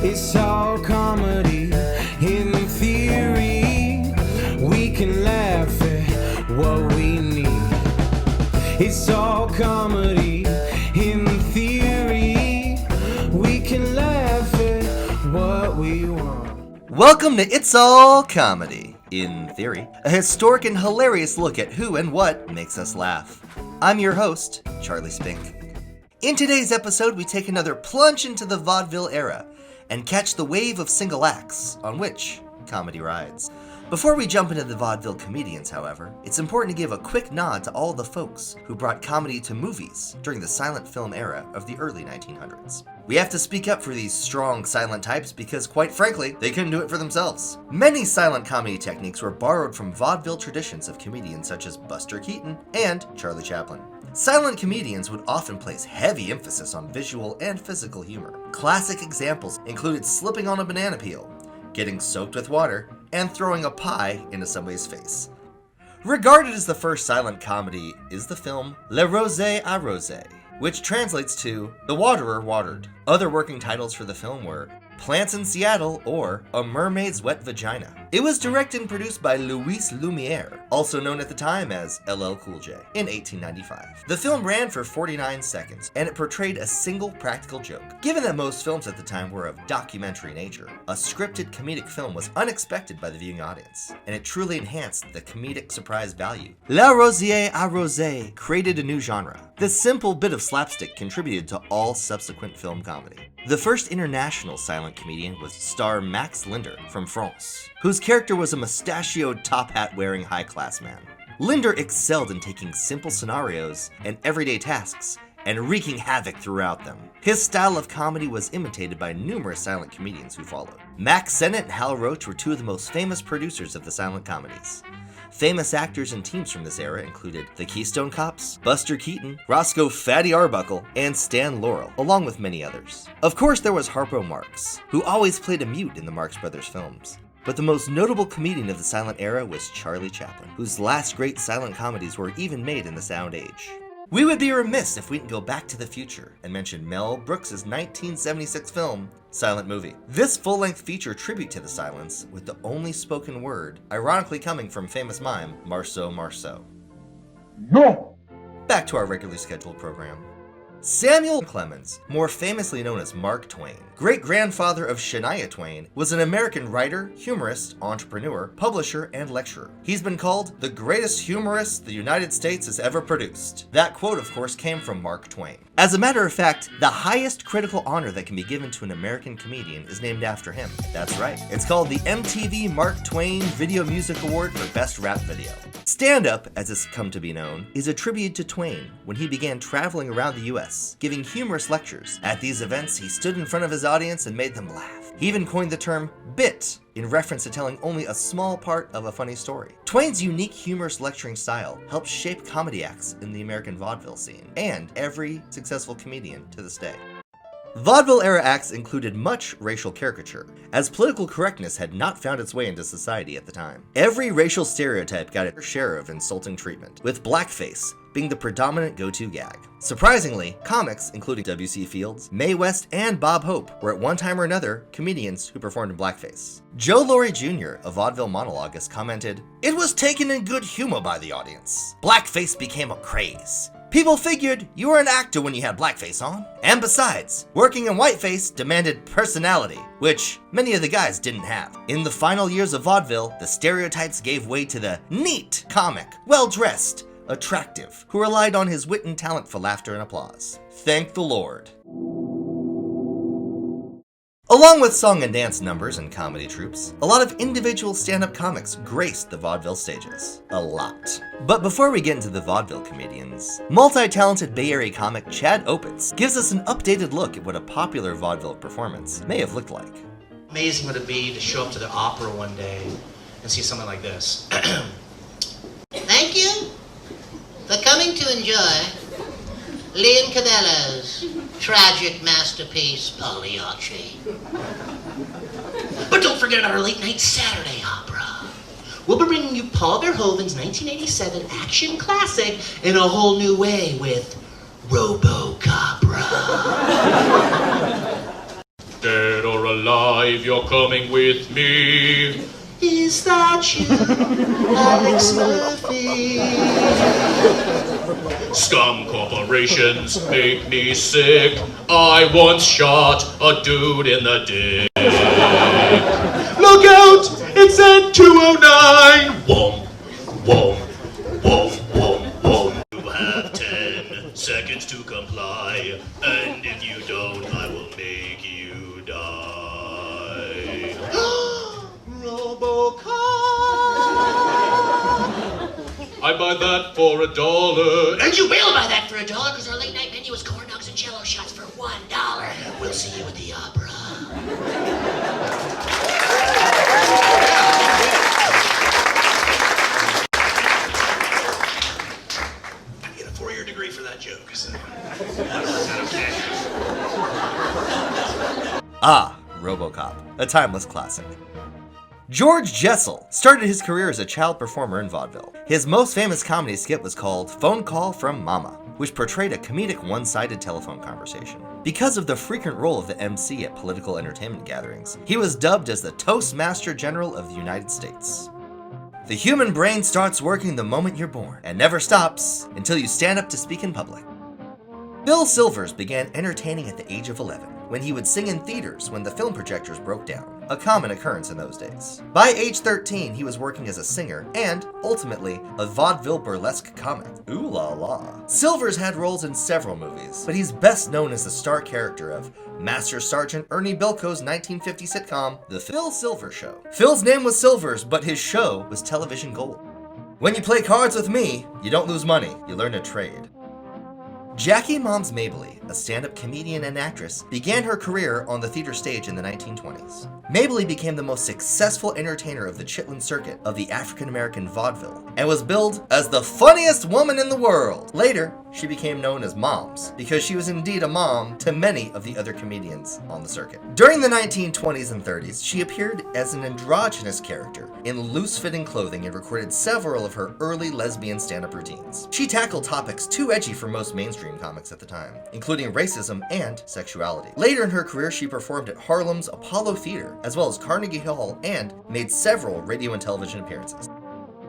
It's all comedy in theory. We can laugh at what we need. It's all comedy in theory. We can laugh at what we want. Welcome to It's All Comedy in Theory, a historic and hilarious look at who and what makes us laugh. I'm your host, Charlie Spink. In today's episode, we take another plunge into the vaudeville era and catch the wave of single acts on which comedy rides. Before we jump into the vaudeville comedians, however, it's important to give a quick nod to all the folks who brought comedy to movies during the silent film era of the early 1900s. We have to speak up for these strong silent types because, quite frankly, they couldn't do it for themselves. Many silent comedy techniques were borrowed from vaudeville traditions of comedians such as Buster Keaton and Charlie Chaplin. Silent comedians would often place heavy emphasis on visual and physical humor. Classic examples included slipping on a banana peel, getting soaked with water, and throwing a pie into somebody's face. Regarded as the first silent comedy is the film Le Rosé Arrosé, which translates to The Waterer Watered. Other working titles for the film were Plants in Seattle or A Mermaid's Wet Vagina. It was directed and produced by Louis Lumière, also known at the time as LL Cool J, in 1895. The film ran for 49 seconds, and it portrayed a single practical joke. Given that most films at the time were of documentary nature, a scripted comedic film was unexpected by the viewing audience, and it truly enhanced the comedic surprise value. Le Rosé Arrosé created a new genre. This simple bit of slapstick contributed to all subsequent film comedy. The first international silent comedian was star Max Linder from France, whose character was a mustachioed top hat wearing high class man. Linder excelled in taking simple scenarios and everyday tasks and wreaking havoc throughout them. His style of comedy was imitated by numerous silent comedians who followed. Max Sennett and Hal Roach were two of the most famous producers of the silent comedies. Famous actors and teams from this era included the Keystone Cops, Buster Keaton, Roscoe Fatty Arbuckle, and Stan Laurel, along with many others. Of course, there was Harpo Marx, who always played a mute in the Marx Brothers films. But the most notable comedian of the silent era was Charlie Chaplin, whose last great silent comedies were even made in the sound age. We would be remiss if we didn't go back to the future and mention Mel Brooks' 1976 film, Silent Movie. This full-length feature tribute to the silence, with the only spoken word, ironically coming from famous mime, Marceau Marceau. No! Back to our regularly scheduled program. Samuel Clemens, more famously known as Mark Twain, great-grandfather of Shania Twain, was an American writer, humorist, entrepreneur, publisher, and lecturer. He's been called the greatest humorist the United States has ever produced. That quote, of course, came from Mark Twain. As a matter of fact, the highest critical honor that can be given to an American comedian is named after him. That's right. It's called the MTV Mark Twain Video Music Award for Best Rap Video. Stand-up, as it's come to be known, is a tribute to Twain when he began traveling around the US, giving humorous lectures. At these events, he stood in front of his audience and made them laugh. He even coined the term bit in reference to telling only a small part of a funny story. Twain's unique humorous lecturing style helped shape comedy acts in the American vaudeville scene, and every successful comedian to this day. Vaudeville-era acts included much racial caricature, as political correctness had not found its way into society at the time. Every racial stereotype got its share of insulting treatment, with blackface being the predominant go-to gag. Surprisingly, comics, including W.C. Fields, Mae West, and Bob Hope, were at one time or another comedians who performed in blackface. Joe Laurie Jr., a vaudeville monologuist, commented, "It was taken in good humor by the audience. Blackface became a craze. People figured you were an actor when you had blackface on. And besides, working in whiteface demanded personality, which many of the guys didn't have. In the final years of vaudeville, the stereotypes gave way to the neat comic, well-dressed, attractive, who relied on his wit and talent for laughter and applause. Thank the Lord." Along with song and dance numbers and comedy troupes, a lot of individual stand-up comics graced the vaudeville stages. A lot. But before we get into the vaudeville comedians, multi-talented Bay Area comic Chad Opitz gives us an updated look at what a popular vaudeville performance may have looked like. Amazing would it be to show up to the opera one day and see something like this. Thank you for coming to enjoy Leon Cabello's tragic masterpiece, Pagliacci. But don't forget our late night Saturday opera. We'll be bringing you Paul Verhoeven's 1987 action classic in a whole new way with Robocopra. Dead or alive, you're coming with me. Is that you, Alex Murphy? Scum corporations make me sick. I once shot a dude in the dick. Look out! It's at 209! Whoa, whoa, whoa, whoa, whoa. You have 10 seconds to comply, and if you don't, I will make you die. RoboCop! I buy that for $1. And you will buy that for $1 because our late night menu is corn dogs and jello shots for $1. We'll see you at the opera. I get a 4-year degree for that joke. So. Ah, RoboCop, a timeless classic. George Jessel started his career as a child performer in vaudeville. His most famous comedy skit was called Phone Call from Mama, which portrayed a comedic one-sided telephone conversation. Because of the frequent role of the MC at political entertainment gatherings, he was dubbed as the Toastmaster General of the United States. The human brain starts working the moment you're born, and never stops until you stand up to speak in public. Phil Silvers began entertaining at the age of 11, when he would sing in theaters when the film projectors broke down, a common occurrence in those days. By age 13, he was working as a singer and, ultimately, a vaudeville burlesque comic. Ooh la la. Silvers had roles in several movies, but he's best known as the star character of Master Sergeant Ernie Bilko's 1950 sitcom, The Phil Silvers Show. Phil's name was Silvers, but his show was television gold. When you play cards with me, you don't lose money, you learn to trade. Jackie Moms Mabley, a stand-up comedian and actress, began her career on the theater stage in the 1920s. Mabley became the most successful entertainer of the Chitlin circuit of the African-American vaudeville, and was billed as the funniest woman in the world. Later, she became known as Moms, because she was indeed a mom to many of the other comedians on the circuit. During the 1920s and 30s, she appeared as an androgynous character in loose-fitting clothing and recorded several of her early lesbian stand-up routines. She tackled topics too edgy for most mainstream comics at the time, including racism and sexuality. Later in her career, she performed at Harlem's Apollo Theater, as well as Carnegie Hall, and made several radio and television appearances.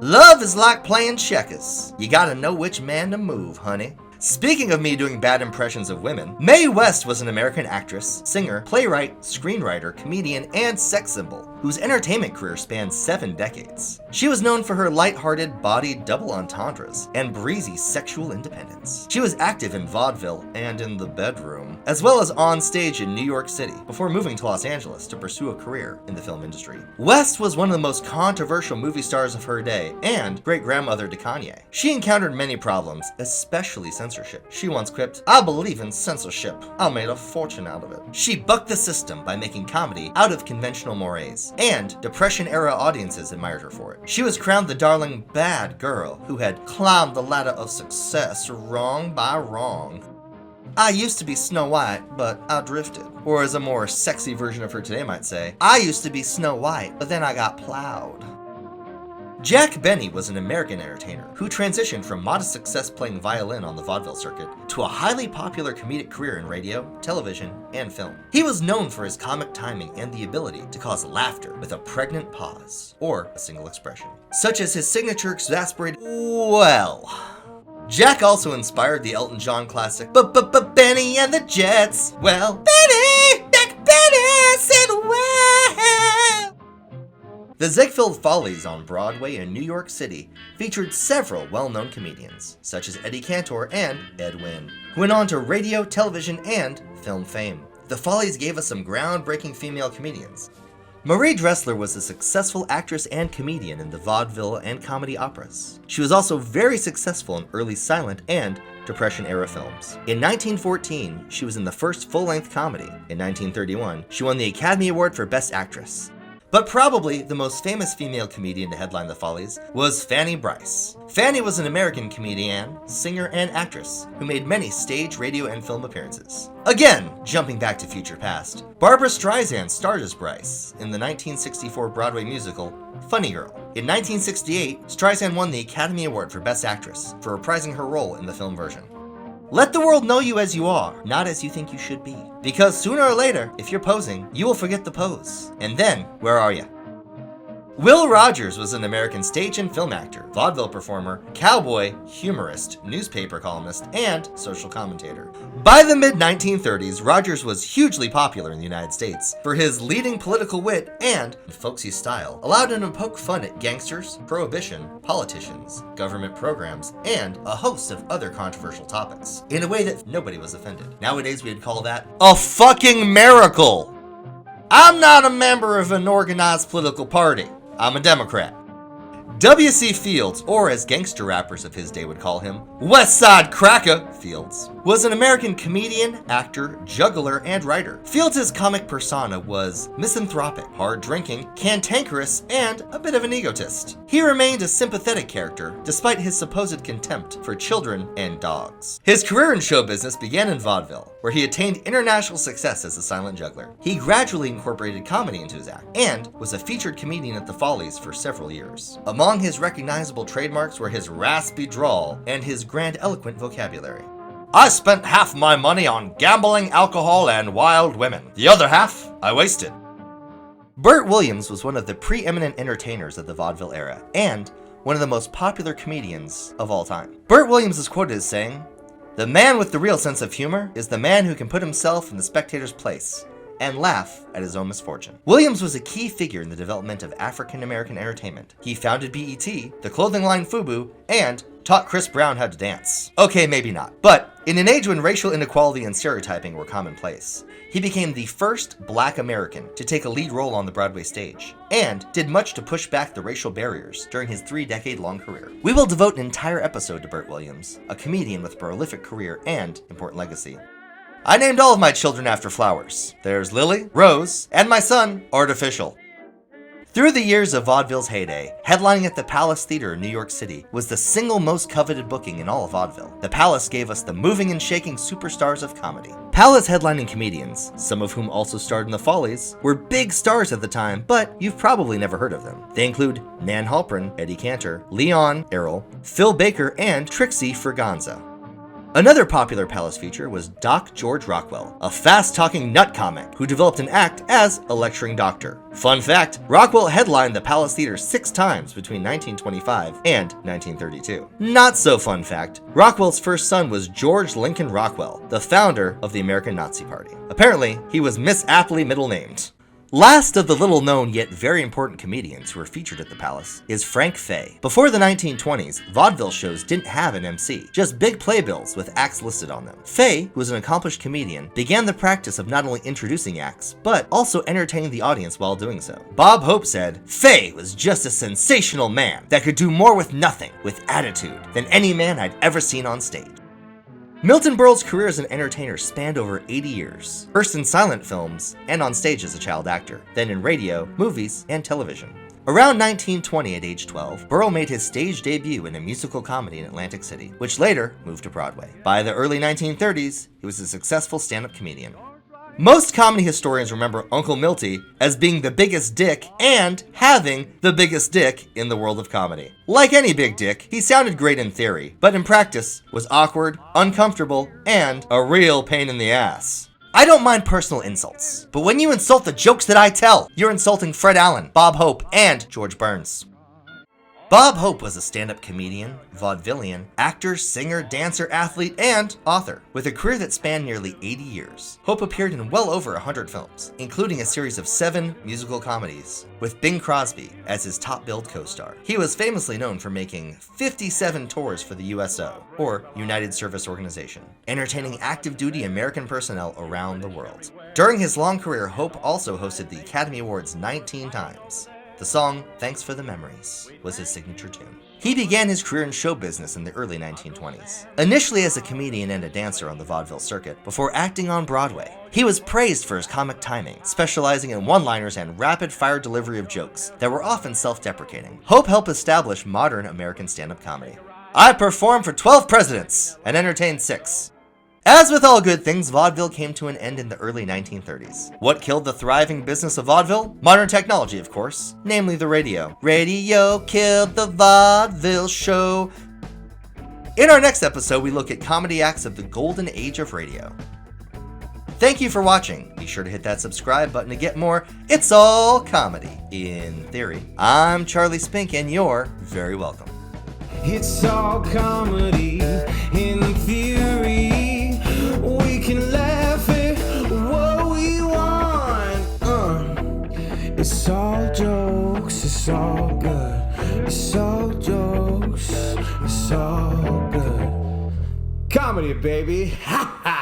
Love is like playing checkers. You gotta know which man to move, honey. Speaking of me doing bad impressions of women, Mae West was an American actress, singer, playwright, screenwriter, comedian, and sex symbol, whose entertainment career spanned 7 decades. She was known for her light-hearted, bodied double entendres and breezy sexual independence. She was active in vaudeville and in the bedroom, as well as on stage in New York City, before moving to Los Angeles to pursue a career in the film industry. West was one of the most controversial movie stars of her day, and great-grandmother to Kanye. She encountered many problems, especially censorship. She once quipped, "I believe in censorship. I made a fortune out of it." She bucked the system by making comedy out of conventional mores, and Depression-era audiences admired her for it. She was crowned the darling bad girl who had climbed the ladder of success wrong by wrong. I used to be Snow White, but I drifted. Or as a more sexy version of her today might say, I used to be Snow White, but then I got plowed. Jack Benny was an American entertainer who transitioned from modest success playing violin on the vaudeville circuit to a highly popular comedic career in radio, television, and film. He was known for his comic timing and the ability to cause laughter with a pregnant pause, or a single expression, such as his signature exasperated well. Jack also inspired the Elton John classic Benny and the Jets. Well, Benny, Jack Benny said well. The Ziegfeld Follies on Broadway in New York City featured several well-known comedians, such as Eddie Cantor and Ed Wynn, who went on to radio, television, and film fame. The Follies gave us some groundbreaking female comedians. Marie Dressler was a successful actress and comedian in the vaudeville and comedy operas. She was also very successful in early silent and Depression-era films. In 1914, she was in the first full-length comedy. In 1931, she won the Academy Award for Best Actress. But probably the most famous female comedian to headline the Follies was Fanny Brice. Fanny was an American comedian, singer, and actress who made many stage, radio, and film appearances. Again, jumping back to future past, Barbra Streisand starred as Brice in the 1964 Broadway musical Funny Girl. In 1968, Streisand won the Academy Award for Best Actress for reprising her role in the film version. Let the world know you as you are, not as you think you should be. Because sooner or later, if you're posing, you will forget the pose. And then, where are you? Will Rogers was an American stage and film actor, vaudeville performer, cowboy, humorist, newspaper columnist, and social commentator. By the mid-1930s, Rogers was hugely popular in the United States for his leading political wit and folksy style, allowed him to poke fun at gangsters, prohibition, politicians, government programs, and a host of other controversial topics, in a way that nobody was offended. Nowadays, we'd call that a fucking miracle! I'm not a member of an organized political party. I'm a Democrat. W.C. Fields, or as gangster rappers of his day would call him, West Side Cracker Fields, was an American comedian, actor, juggler, and writer. Fields' comic persona was misanthropic, hard-drinking, cantankerous, and a bit of an egotist. He remained a sympathetic character, despite his supposed contempt for children and dogs. His career in show business began in vaudeville, where he attained international success as a silent juggler. He gradually incorporated comedy into his act, and was a featured comedian at the Follies for several years. Among his recognizable trademarks were his raspy drawl and his grandiloquent vocabulary. I spent half my money on gambling, alcohol, and wild women. The other half, I wasted. Bert Williams was one of the preeminent entertainers of the vaudeville era, and one of the most popular comedians of all time. Bert Williams is quoted as saying, "The man with the real sense of humor is the man who can put himself in the spectator's place and laugh at his own misfortune." Williams was a key figure in the development of African American entertainment. He founded BET, the clothing line FUBU, and taught Chris Brown how to dance. Okay, maybe not. But in an age when racial inequality and stereotyping were commonplace, he became the first Black American to take a lead role on the Broadway stage, and did much to push back the racial barriers during his 3-decade-long career. We will devote an entire episode to Bert Williams, a comedian with a prolific career and important legacy. I named all of my children after flowers. There's Lily, Rose, and my son, Artificial. Through the years of vaudeville's heyday, headlining at the Palace Theater in New York City was the single most coveted booking in all of vaudeville. The Palace gave us the moving and shaking superstars of comedy. Palace headlining comedians, some of whom also starred in the Follies, were big stars at the time, but you've probably never heard of them. They include Nan Halpern, Eddie Cantor, Leon Errol, Phil Baker, and Trixie Ferganza. Another popular Palace feature was Doc George Rockwell, a fast-talking nut comic who developed an act as a lecturing doctor. Fun fact, Rockwell headlined the Palace Theater 6 times between 1925 and 1932. Not so fun fact, Rockwell's first son was George Lincoln Rockwell, the founder of the American Nazi Party. Apparently, he was misaptly middle-named. Last of the little-known yet very important comedians who were featured at the Palace is Frank Fay. Before the 1920s, vaudeville shows didn't have an MC, just big playbills with acts listed on them. Fay, who was an accomplished comedian, began the practice of not only introducing acts, but also entertaining the audience while doing so. Bob Hope said, "Fay was just a sensational man that could do more with nothing, with attitude, than any man I'd ever seen on stage." Milton Berle's career as an entertainer spanned over 80 years, first in silent films and on stage as a child actor, then in radio, movies, and television. Around 1920 at age 12, Berle made his stage debut in a musical comedy in Atlantic City, which later moved to Broadway. By the early 1930s, he was a successful stand-up comedian. Most comedy historians remember Uncle Milty as being the biggest dick and having the biggest dick in the world of comedy. Like any big dick, he sounded great in theory, but in practice was awkward, uncomfortable, and a real pain in the ass. I don't mind personal insults, but when you insult the jokes that I tell, you're insulting Fred Allen, Bob Hope, and George Burns. Bob Hope was a stand-up comedian, vaudevillian, actor, singer, dancer, athlete, and author. With a career that spanned nearly 80 years, Hope appeared in well over 100 films, including a series of 7 musical comedies, with Bing Crosby as his top-billed co-star. He was famously known for making 57 tours for the USO, or United Service Organization, entertaining active-duty American personnel around the world. During his long career, Hope also hosted the Academy Awards 19 times. The song, "Thanks for the Memories," was his signature tune. He began his career in show business in the early 1920s, initially as a comedian and a dancer on the vaudeville circuit, before acting on Broadway. He was praised for his comic timing, specializing in one-liners and rapid-fire delivery of jokes that were often self-deprecating. Hope helped establish modern American stand-up comedy. "I performed for 12 presidents and entertained 6. As with all good things, vaudeville came to an end in the early 1930s. What killed the thriving business of vaudeville? Modern technology, of course, namely the radio. Radio killed the vaudeville show. In our next episode, we look at comedy acts of the golden age of radio. Thank you for watching. Be sure to hit that subscribe button to get more It's All Comedy in Theory. I'm Charlie Spink, and you're very welcome. It's all comedy in theory. We can laugh at what we want. It's all jokes, it's all good. It's all jokes, it's all good. Comedy, baby. Ha ha!